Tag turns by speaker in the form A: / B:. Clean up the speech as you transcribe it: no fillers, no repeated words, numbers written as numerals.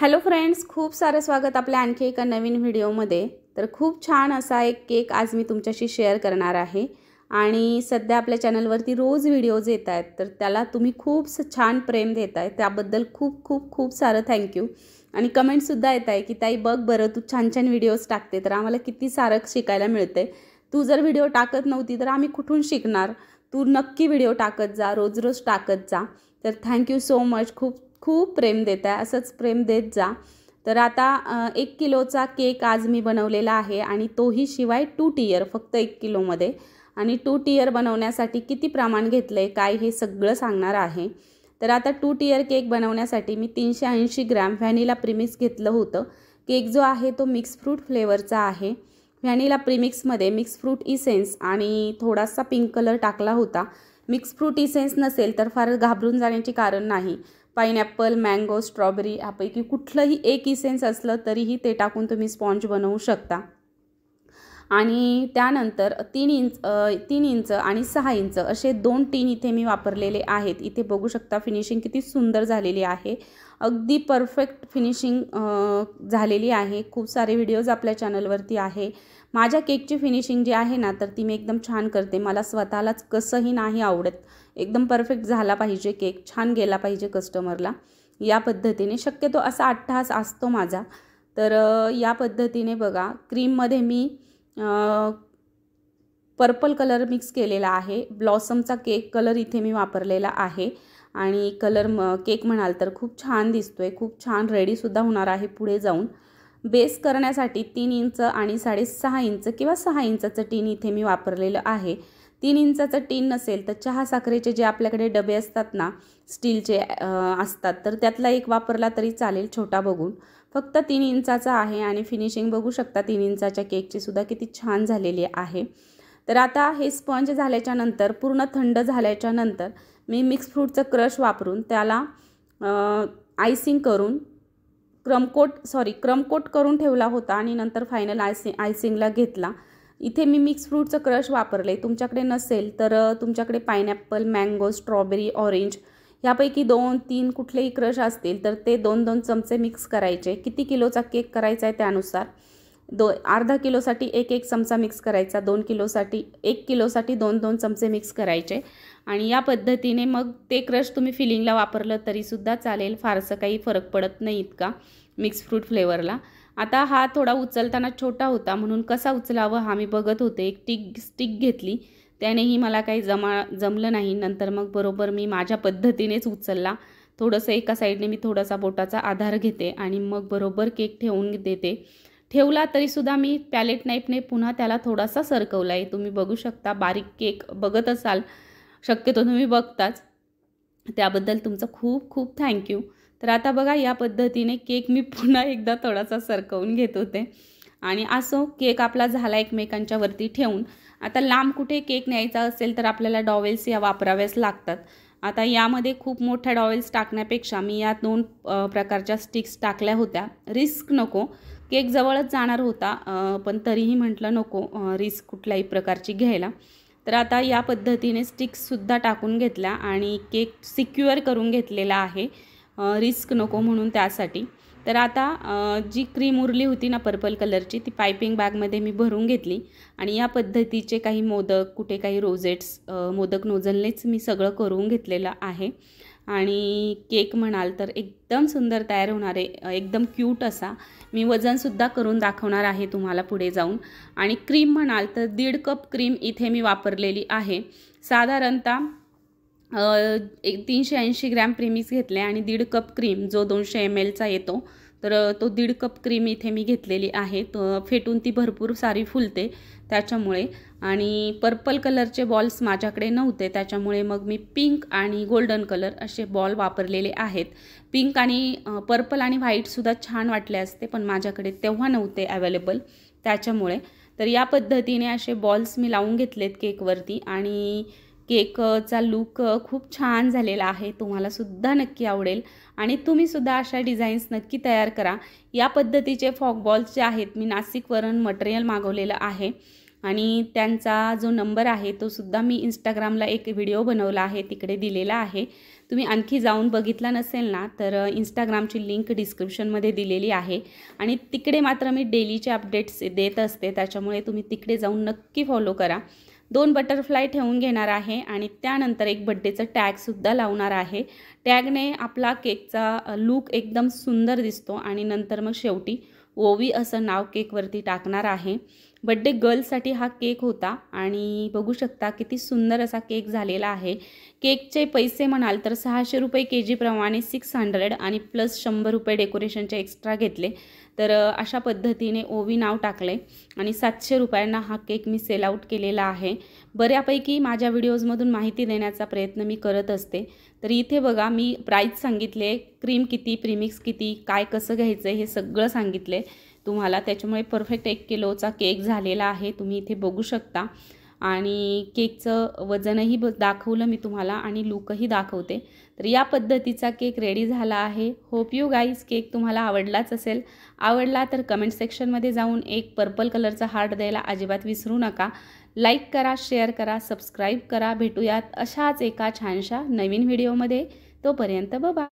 A: Hello friends, खूप सारं स्वागत आपल्या आणखी एका नवीन व्हिडिओमध्ये। तर खूप छान असा एक केक आज मी तुमच्याशी शेअर करणार आहे आणि सध्या आपल्या चॅनलवरती रोज व्हिडिओज येत आहेत, तर त्याला तुम्ही खूप छान प्रेम देताय, त्याबद्दल खूप खूप खूप सारं थँक्यू। आणि कमेंट सुद्धा येत आहे की ताई बघ बरं तू छान छान व्हिडिओज टाकते, तर आम्हाला किती सारं शिकायला मिळते। तू जर व्हिडिओ टाकत नव्हती तर आम्ही कुठून शिकणार। तू नक्की व्हिडिओ टाकत जा, रोज रोज टाकत जा। तर थँक्यू सो मच, खूप खूप प्रेम देत आहे, असंच प्रेम देत जा। तर आता 1 किलोचा केक आज मी बनवलेला आहे आणि तोही शिवाय 2 टियर, फक्त 1 किलोमध्ये। आणि 2 टियर बनवण्यासाठी किती प्रमाण घेतले काय हे सगळं सांगणार आहे। तर आता 2 टियर केक बनवण्यासाठी मी 380 ग्रॅम व्हॅनिला प्रीमिक्स घेतलं होतं। केक जो आहे तो मिक्स फ्रूट फ्लेवरचा आहे। व्हॅनिला प्रीमिक्समध्ये मिक्स फ्रूट इसेन्स आणि थोडासा पिंक कलर टाकला होता। मिक्स फ्रूट इसेन्स नसेल तर फार घाबरून जाण्याचे कारण नाही। पाइनएप्पल, मँगो, स्ट्रॉबेरी यापैकी कुठलंही एक इसेन्स असलं तरीही ते टाकून तुम्ही स्पॉन्ज बनवू शकता। आणि त्यानंतर 3 इंच आणि 6 इंच असे 2 टीन इथे मी वापरलेले आहेत। इथे बघू शकता फिनिशिंग किती सुंदर झालेली आहे, अगदी परफेक्ट फिनिशिंग झालेली आहे। खूप सारे व्हिडिओज आपल्या चॅनलवरती आहे। माझ्या केकची फिनिशिंग जी आहे ना, तर ती मी एकदम छान करते। मला स्वतःलाच कसंही नाही आवडत, एकदम परफेक्ट झाला पाहिजे केक, छान गेला पाहिजे कस्टमरला। या पद्धतीने शक्यतो असा अट्टहास असतो माझा। तर या पद्धतीने बघा, क्रीममध्ये मी पर्पल कलर मिक्स केलेला आहे। ब्लॉसमचा केक कलर इथे मी वापरलेला आहे आणि कलर केक म्हणाल तर खूप छान दिसतोय, खूप छान रेडी सुद्धा होणार आहे पुढे जाऊन। बेस करण्यासाठी 3 इंच आणि 6.5 इंच किंवा 6 इंचाचं टीन इथे मी वापरलेलं आहे। 3 इंचाचं टीन नसेल तर चहा साखरेचे जे आपल्याकडे डबे असतात ना, स्टीलचे असतात, तर त्यातला एक वापरला तरी चालेल, छोटा बघून। फक्त 3 इंचाचा आहे आणि फिनिशिंग बघू शकता 3 इंचाच्या केकची सुद्धा किती छान झालेली आहे। तर आता हे स्पंज झाल्याच्या नंतर, पूर्ण थंड झाल्याच्या नंतर मी मिक्स फ्रूटचं क्रश वापरून त्याला आयसिंग करून क्रमकोट करून ठेवला होता आणि नंतर फायनल आयसिंगला घेतला। इथे मी मिक्स फ्रूटचं क्रश वापरले। तुमच्याकडे नसेल तर तुमच्याकडे पाइनएप्पल, मँगो, स्ट्रॉबेरी, ऑरेंज यापैकी 2-3 कुठलेही क्रश असतील तर ते 2-2 चमचे मिक्स करायचे। किती किलोचा केक करायचा आहे त्यानुसार अर्धा किलोसाठी 1-1 चमचा मिक्स करायचा, 1 किलोसाठी 2-2 चमचे मिक्स करायचे। आणि या पद्धतीने मग ते क्रश तुम्ही फिलिंगला वापरलं तरीसुद्धा चालेल, फारसं काही फरक पडत नाही इतका मिक्स फ्रूट फ्लेवरला। आता हा थोडा उचलताना छोटा होता म्हणून कसा उचलावं हा मी बघत होते। एक स्टिक घेतली, त्यानेही मला काही जमलं नाही। नंतर मग बरोबर मी माझ्या पद्धतीनेच उचलला। थोडंसं एका साईडने मी थोडासा बोटाचा आधार घेते आणि मग बरोबर केक ठेवून देते। ठेवला तरीसुद्धा मी पॅलेट नाईफने पुन्हा त्याला थोडासा सरकवला आहे। तुम्ही बघू शकता, बारीक केक बघत असाल, शक्यतो तुम्ही बघताच, त्याबद्दल तुमचं खूप खूप थँक्यू। तर आता बघा, या पद्धतीने केक मी पुन्हा एकदा थोडासा सरकवून घेत होते आणि असो केक आपला झाला एकमेकांच्या वरती ठेवून। आता लांब कुठे केक न्यायचा असेल तर आपल्याला डॉवेल्स या वापराव्याच लागतात। आता यामध्ये खूप मोठ्या डॉवेल्स टाकण्यापेक्षा मी या 2 प्रकारच्या स्टिक्स टाकल्या होत्या। रिस्क नको, केक जवळच जाणार होता, पण तरीही म्हटलं नको रिस्क कुठल्याही प्रकारची घ्यायला। तर आता या पद्धतीने स्टिक्ससुद्धा टाकून घेतल्या आणि केक सिक्युअर करून घेतलेला आहे, रिस्क नको म्हणून त्यासाठी। तर आता जी क्रीम उरली होती ना पर्पल कलरची, ती पायपिंग बॅगमध्ये मी भरून घेतली आणि या पद्धतीचे काही मोदक, कुठे काही रोजेट्स, मोदक नोझलनेच मी सगळं करून घेतलेलं आहे। आणि केक म्हणाल तर एकदम सुंदर तयार होणार आहे, एकदम क्यूट असा। मी वजनसुद्धा करून दाखवणार आहे तुम्हाला पुढे जाऊन। आणि क्रीम म्हणाल तर 1.5 कप क्रीम इथे मी वापरलेली आहे। साधारणतः 380 ग्रॅम प्रीमिक्स घेतले आणि 1.5 कप क्रीम जो 200 ml चा येतो, तर तो 1.5 कप क्रीम इथे मी घेतलेली आहे। फेटून ती भरपूर सारी फुलते त्याच्यामुळे। आणि पर्पल कलरचे बॉल्स माझ्याकडे नव्हते, त्याच्यामुळे मग मी पिंक आणि गोल्डन कलर असे बॉल वापरलेले आहेत। पिंक आणि पर्पल आणि व्हाईटसुद्धा छान वाटले असते, पण माझ्याकडे तेव्हा नव्हते अवेलेबल, त्याच्यामुळे। तर या पद्धतीने असे बॉल्स मी लावून घेतलेत केकवरती आणि केकचा लुक खूप छान झालेला आहे, तुम्हालासुद्धा नक्की आवडेल आणि तुम्हीसुद्धा अशा डिझाईन्स नक्की तयार करा। या पद्धतीचे फॉक बॉल्स जे आहेत मी नाशिकवरून मटेरियल मागवलेलं आहे आणि त्यांचा जो नंबर आहे तो सुद्धा मी इंस्टाग्रामला एक व्हिडिओ बनवला आहे, तिकडे दिलेला आहे। तुम्ही आणखी जाऊन बघितला नसेल ना तर इंस्टाग्रामची लिंक डिस्क्रिप्शनमध्ये दिलेली आहे आणि तिकडे मात्र मी डेलीचे अपडेट्स देत असते, त्याच्यामुळे तुम्ही तिकडे जाऊन नक्की फॉलो करा. 2 बटरफ्लाय ठेवून घेणार आहे आणि त्यानंतर एक बड्डेचं टॅगसुद्धा लावणार आहे. टॅगने आपला केकचा लूक एकदम सुंदर दिसतो आणि नंतर मग शेवटी ओवी असं नाव केकवरती टाकणार आहे. बड्डे गर्लसाठी हा केक होता आणि बघू शकता किती सुंदर असा केक झालेला आहे. केकचे पैसे म्हणाल तर 600 रुपये KG प्रमाणे 600 आणि प्लस 100 रुपये डेकोरेशनचे एक्स्ट्रा घेतले. तर अशा पद्धतीने ओवी नाव टाकले आणि 700 रुपयांना हा केक मी सेल आउट केलेला आहे. बऱ्यापैकी माझ्या व्हिडिओजमधून माहिती देण्याचा प्रयत्न मी करत असते. तर इथे बघा मी प्राईस सांगितले, क्रीम किती, प्रीमिक्स किती, काय कसं घ्यायचं हे सगळं सांगितले तुम्हाला. त्याच्यामुळे परफेक्ट 1 किलोचा केक झालेला आहे, तुम्ही इथे बघू शकता. आणि केकचं वजनही दाखवलं मी तुम्हाला आणि लूकही दाखवते. तर या पद्धतीचा केक रेडी झाला आहे. होप यू गाईज केक तुम्हाला आवडलाच असेल. आवडला तर कमेंट सेक्शनमध्ये जाऊन एक पर्पल कलरचा हार्ट द्यायला अजिबात विसरू नका. लाईक करा, शेअर करा, सबस्क्राईब करा. भेटूयात अशाच एका छानशा नवीन व्हिडिओमध्ये. तोपर्यंत बाय.